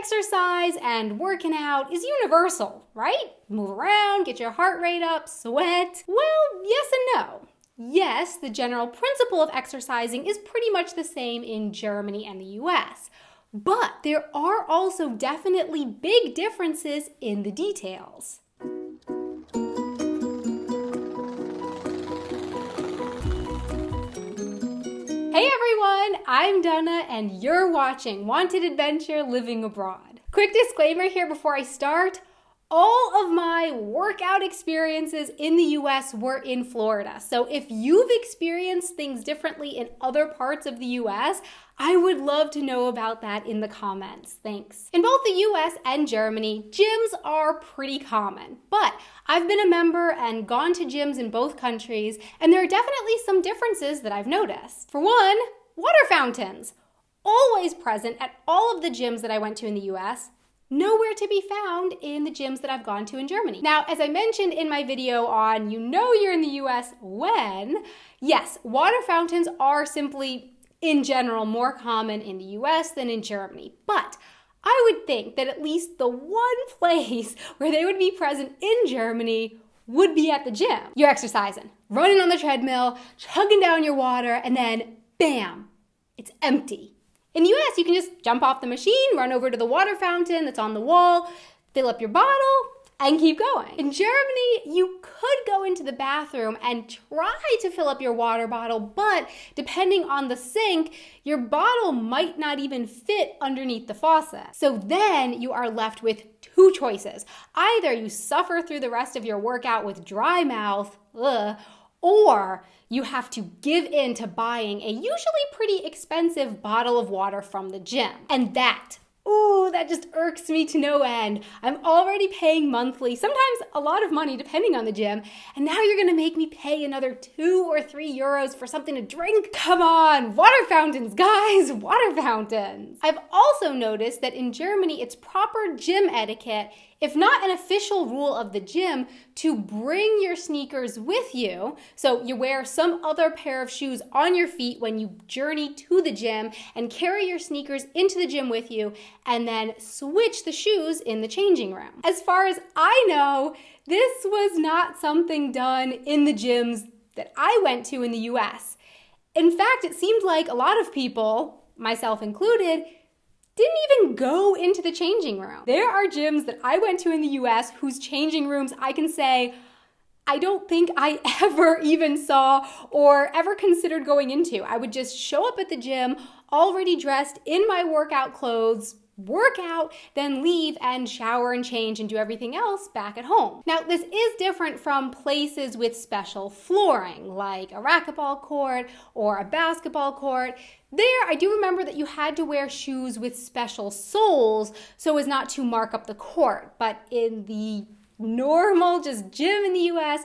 Exercise and working out is universal, right? Move around, get your heart rate up, sweat. Well, yes and no. Yes, the general principle of exercising is pretty much the same in Germany and the US, but there are also definitely big differences in the details. Hey everyone, I'm Donna and you're watching Wanted Adventure Living Abroad. Quick disclaimer here before I start. All of my workout experiences in the US were in Florida. So if you've experienced things differently in other parts of the US, I would love to know about that in the comments. Thanks. In both the US and Germany, gyms are pretty common, but I've been a member and gone to gyms in both countries, and there are definitely some differences that I've noticed. For one, water fountains. Always present at all of the gyms that I went to in the US, nowhere to be found in the gyms that I've gone to in Germany. Now, as I mentioned in my video on You Know You're in the US When, yes, water fountains are simply, in general, more common in the US than in Germany. But I would think that at least the one place where they would be present in Germany would be at the gym. You're exercising, running on the treadmill, chugging down your water, and then bam, it's empty. In the US, you can just jump off the machine, run over to the water fountain that's on the wall, fill up your bottle, and keep going. In Germany, you could go into the bathroom and try to fill up your water bottle, but depending on the sink, your bottle might not even fit underneath the faucet. So then you are left with two choices. Either you suffer through the rest of your workout with dry mouth, or you have to give in to buying a usually pretty expensive bottle of water from the gym. And that just irks me to no end. I'm already paying monthly, sometimes a lot of money depending on the gym, and now you're gonna make me pay another 2 or 3 euros for something to drink? Come on, water fountains, guys, water fountains. I've also noticed that in Germany, it's proper gym etiquette, if not an official rule of the gym, to bring your sneakers with you. So you wear some other pair of shoes on your feet when you journey to the gym and carry your sneakers into the gym with you and then switch the shoes in the changing room. As far as I know, this was not something done in the gyms that I went to in the US. In fact, it seemed like a lot of people, myself included, didn't even go into the changing room. There are gyms that I went to in the US whose changing rooms I can say I don't think I ever even saw or ever considered going into. I would just show up at the gym already dressed in my workout clothes, work out, then leave and shower and change and do everything else back at home. Now, this is different from places with special flooring, like a racquetball court or a basketball court. There, I do remember that you had to wear shoes with special soles so as not to mark up the court. But in the normal, just gym in the US,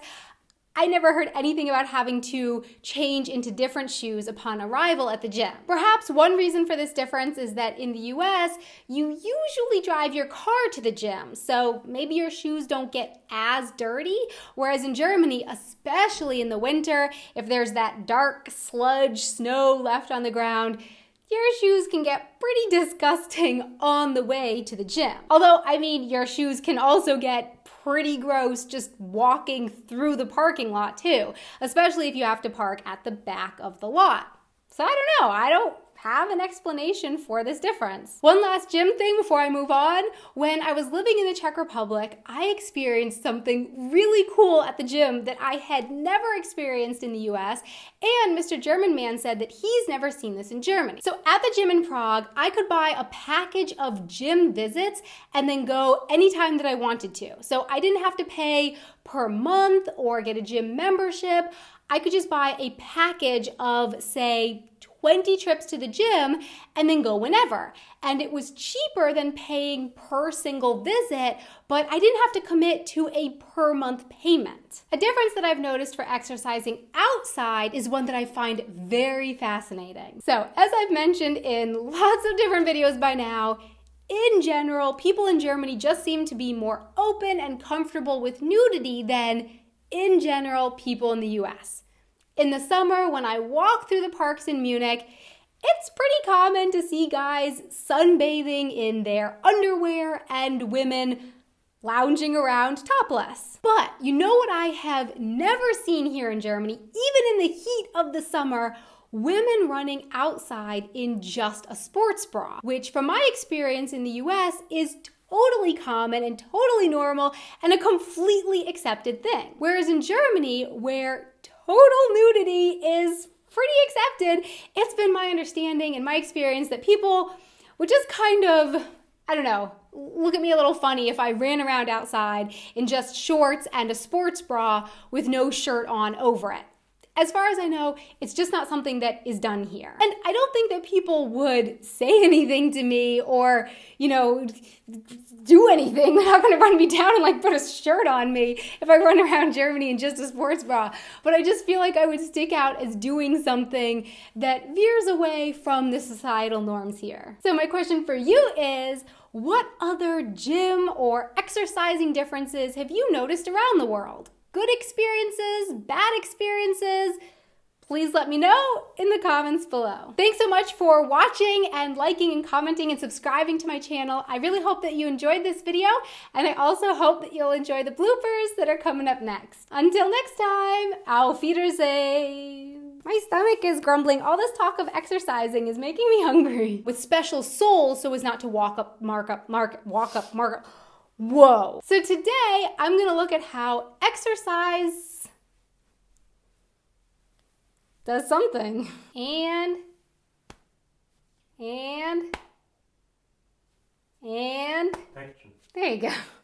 I never heard anything about having to change into different shoes upon arrival at the gym. Perhaps one reason for this difference is that in the US, you usually drive your car to the gym, so maybe your shoes don't get as dirty, whereas in Germany, especially in the winter, if there's that dark sludge snow left on the ground, your shoes can get pretty disgusting on the way to the gym. Although, I mean, your shoes can also get pretty gross just walking through the parking lot too, especially if you have to park at the back of the lot. So I don't know, I don't have an explanation for this difference. One last gym thing before I move on. When I was living in the Czech Republic, I experienced something really cool at the gym that I had never experienced in the US, and Mr. German Man said that he's never seen this in Germany. So at the gym in Prague, I could buy a package of gym visits and then go anytime that I wanted to. So I didn't have to pay per month or get a gym membership. I could just buy a package of, say, 20 trips to the gym and then go whenever. And it was cheaper than paying per single visit, but I didn't have to commit to a per month payment. A difference that I've noticed for exercising outside is one that I find very fascinating. So, as I've mentioned in lots of different videos by now, in general, people in Germany just seem to be more open and comfortable with nudity than, in general, people in the US. In the summer, when I walk through the parks in Munich, it's pretty common to see guys sunbathing in their underwear and women lounging around topless. But you know what I have never seen here in Germany, even in the heat of the summer? Women running outside in just a sports bra, which from my experience in the US is totally common and totally normal and a completely accepted thing. Whereas in Germany, where total nudity is pretty accepted, it's been my understanding and my experience that people would just kind of, I don't know, look at me a little funny if I ran around outside in just shorts and a sports bra with no shirt on over it. As far as I know, it's just not something that is done here. And I don't think that people would say anything to me or, do anything. They're not going to run me down and like put a shirt on me if I run around Germany in just a sports bra. But I just feel like I would stick out as doing something that veers away from the societal norms here. So my question for you is, what other gym or exercising differences have you noticed around the world? Good experiences, bad experiences? Please let me know in the comments below. Thanks so much for watching and liking and commenting and subscribing to my channel. I really hope that you enjoyed this video, and I also hope that you'll enjoy the bloopers that are coming up next. Until next time, Auf Wiedersehen. My stomach is grumbling. All this talk of exercising is making me hungry. With special soles so as not to walk up, mark up. Whoa. So today, I'm gonna look at how exercise does something. And there you go.